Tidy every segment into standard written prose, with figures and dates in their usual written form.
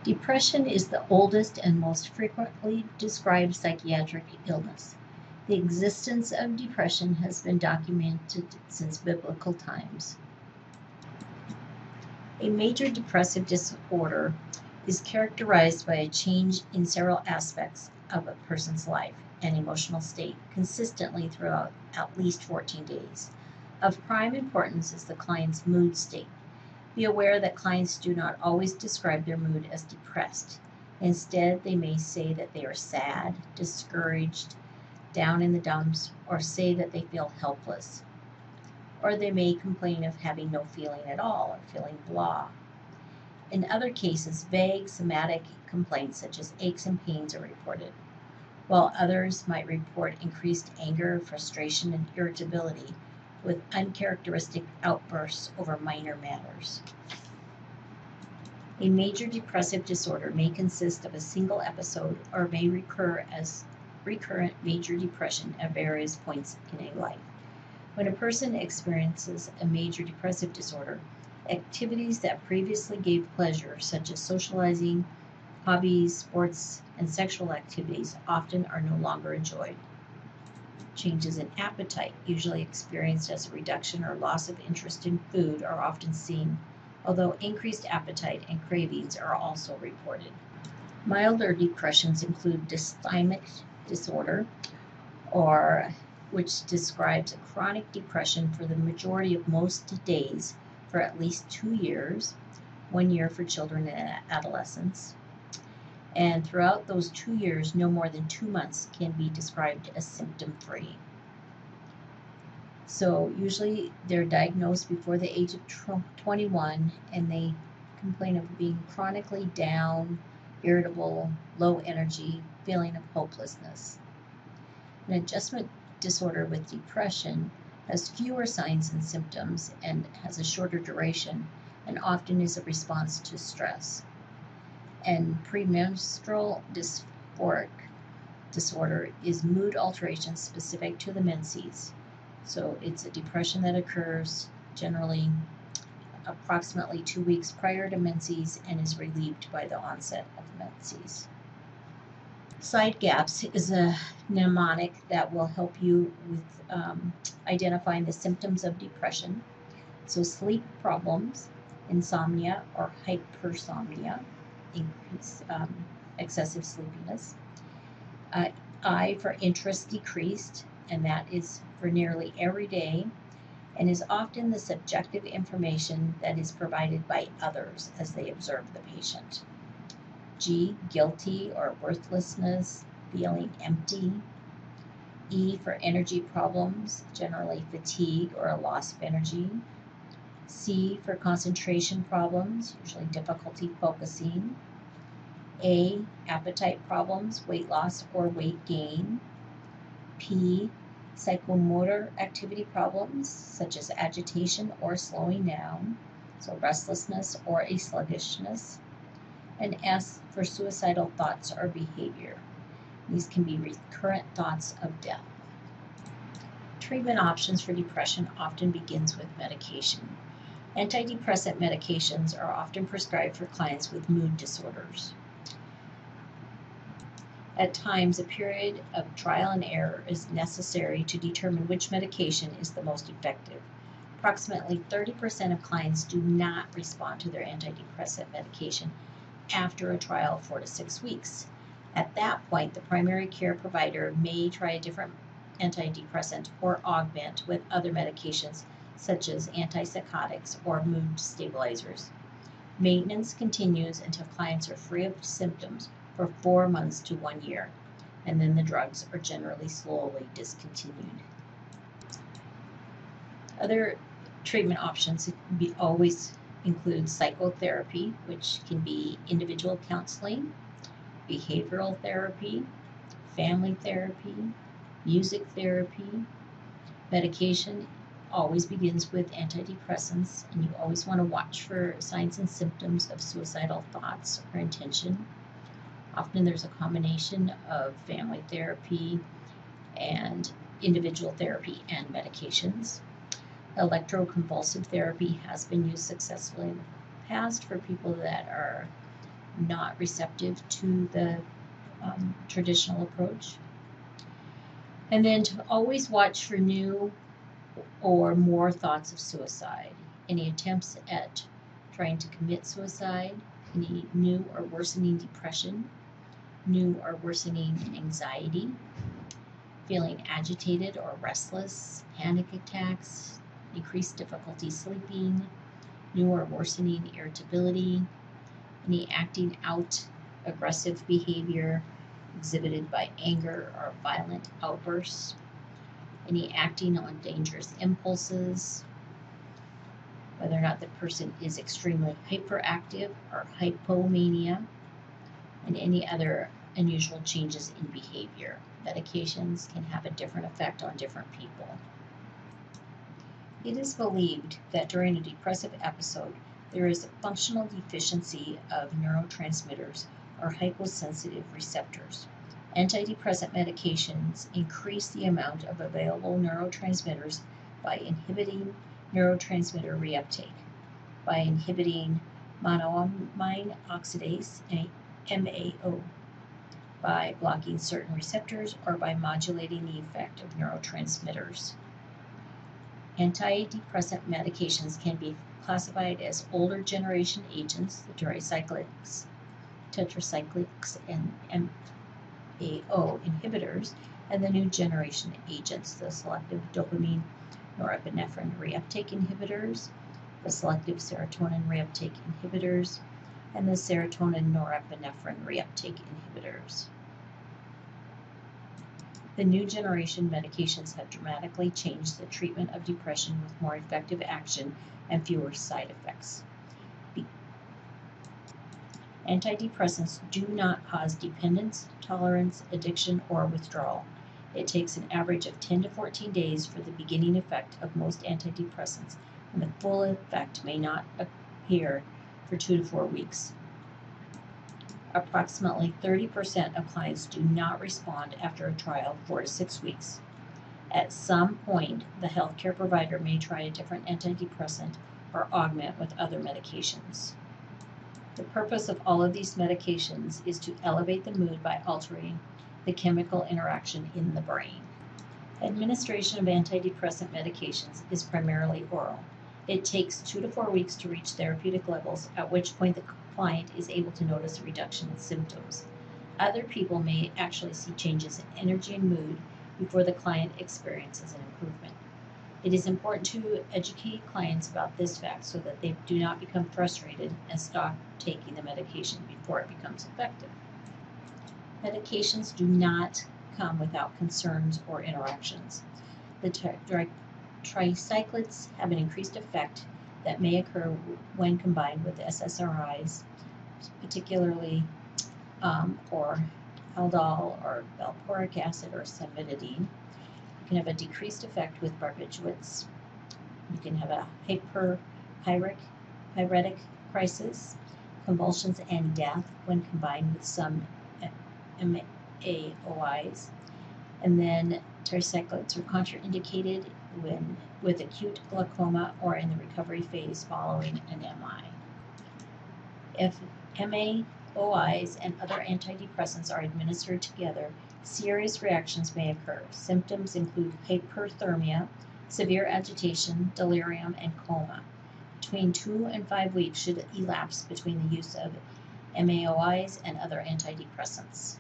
Depression is the oldest and most frequently described psychiatric illness. The existence of depression has been documented since biblical times. A major depressive disorder is characterized by a change in several aspects of a person's life and emotional state consistently throughout at least 14 days. Of prime importance is the client's mood state. Be aware that clients do not always describe their mood as depressed. Instead, they may say that they are sad, discouraged, down in the dumps, or say that they feel helpless. Or they may complain of having no feeling at all or feeling blah. In other cases, vague somatic complaints such as aches and pains are reported, while others might report increased anger, frustration, and irritability with uncharacteristic outbursts over minor matters. A major depressive disorder may consist of a single episode or may recur as recurrent major depression at various points in a life. When a person experiences a major depressive disorder, activities that previously gave pleasure, such as socializing, hobbies, sports, and sexual activities, often are no longer enjoyed. Changes in appetite, usually experienced as a reduction or loss of interest in food, are often seen, although increased appetite and cravings are also reported. Milder depressions include dysthymic disorder, or which describes a chronic depression for the majority of most days for at least 2 years, 1 year for children and adolescents. And throughout those 2 years, no more than 2 months can be described as symptom-free. So usually they're diagnosed before the age of 21, and they complain of being chronically down, irritable, low energy, feeling of hopelessness. An adjustment disorder with depression has fewer signs and symptoms and has a shorter duration and often is a response to stress. And premenstrual dysphoric disorder is mood alterations specific to the menses. So it's a depression that occurs generally approximately 2 weeks prior to menses and is relieved by the onset of menses. Side gaps is a mnemonic that will help you with identifying the symptoms of depression. So sleep problems, insomnia or hypersomnia, excessive sleepiness. I for interest decreased, and that is for nearly every day, and is often the subjective information that is provided by others as they observe the patient. G, guilty or worthlessness, feeling empty. E for energy problems, generally fatigue or a loss of energy. C for concentration problems, usually difficulty focusing. A, appetite problems, weight loss or weight gain. P, psychomotor activity problems, such as agitation or slowing down, so restlessness or a sluggishness. And S for suicidal thoughts or behavior. These can be recurrent thoughts of death. Treatment options for depression often begins with medication. Antidepressant medications are often prescribed for clients with mood disorders. At times, a period of trial and error is necessary to determine which medication is the most effective. Approximately 30% of clients do not respond to their antidepressant medication after a trial of 4 to 6 weeks. At that point, the primary care provider may try a different antidepressant or augment with other medications such as antipsychotics or mood stabilizers. Maintenance continues until clients are free of symptoms for 4 months to 1 year, and then the drugs are generally slowly discontinued. Other treatment options always include psychotherapy, which can be individual counseling, behavioral therapy, family therapy, music therapy. Medication always begins with antidepressants, and you always want to watch for signs and symptoms of suicidal thoughts or intention. Often there's a combination of family therapy and individual therapy and medications. Electroconvulsive therapy has been used successfully in the past for people that are not receptive to the traditional approach. And then to always watch for new or more thoughts of suicide, any attempts at trying to commit suicide, any new or worsening depression, new or worsening anxiety, feeling agitated or restless, panic attacks, decreased difficulty sleeping, new or worsening irritability, any acting out aggressive behavior exhibited by anger or violent outbursts, any acting on dangerous impulses, whether or not the person is extremely hyperactive or hypomania, and any other unusual changes in behavior. Medications can have a different effect on different people. It is believed that during a depressive episode, there is a functional deficiency of neurotransmitters or hyposensitive receptors. Antidepressant medications increase the amount of available neurotransmitters by inhibiting neurotransmitter reuptake, by inhibiting monoamine oxidase, MAO, by blocking certain receptors, or by modulating the effect of neurotransmitters. Antidepressant medications can be classified as older generation agents, the tricyclics, tetracyclics, and MAO inhibitors, and the new generation agents, the selective dopamine norepinephrine reuptake inhibitors, the selective serotonin reuptake inhibitors, and the serotonin norepinephrine reuptake inhibitors. The new generation medications have dramatically changed the treatment of depression with more effective action and fewer side effects. Antidepressants do not cause dependence, tolerance, addiction, or withdrawal. It takes an average of 10 to 14 days for the beginning effect of most antidepressants, and the full effect may not appear for 2 to 4 weeks. Approximately 30% of clients do not respond after a trial 4 to 6 weeks. At some point, the healthcare provider may try a different antidepressant or augment with other medications. The purpose of all of these medications is to elevate the mood by altering the chemical interaction in the brain. Administration of antidepressant medications is primarily oral. It takes 2 to 4 weeks to reach therapeutic levels, at which point the client is able to notice a reduction in symptoms. Other people may actually see changes in energy and mood before the client experiences an improvement. It is important to educate clients about this fact so that they do not become frustrated and stop taking the medication before it becomes effective. Medications do not come without concerns or interactions. The tricyclics have an increased effect that may occur when combined with SSRIs, particularly or Haldol or valproic acid or cimetidine. You can have a decreased effect with barbiturates. You can have a hyperpyretic crisis, convulsions, and death when combined with some MAOIs. And then tricyclics are contraindicated with acute glaucoma or in the recovery phase following an MI. If MAOIs and other antidepressants are administered together, serious reactions may occur. Symptoms include hyperthermia, severe agitation, delirium, and coma. Between 2 and 5 weeks should elapse between the use of MAOIs and other antidepressants.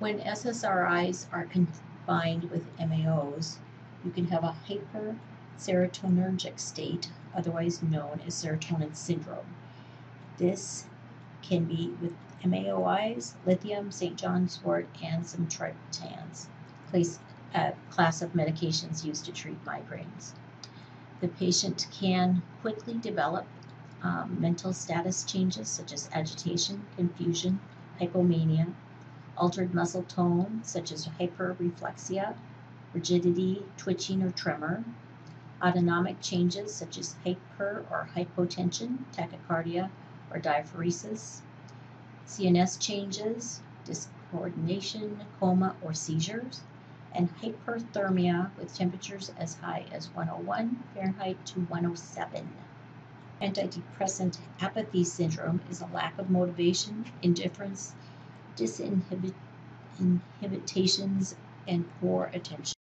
When SSRIs are combined with MAOs, you can have a hyperserotonergic state, otherwise known as serotonin syndrome. This can be with MAOIs, lithium, St. John's wort, and some triptans, class of medications used to treat migraines. The patient can quickly develop mental status changes such as agitation, confusion, hypomania, altered muscle tone such as hyperreflexia, rigidity, twitching, or tremor, autonomic changes such as hyper or hypotension, tachycardia, or diaphoresis, CNS changes, discoordination, coma, or seizures, and hyperthermia with temperatures as high as 101 Fahrenheit to 107. Antidepressant apathy syndrome is a lack of motivation, indifference, disinhibitations, and poor attention.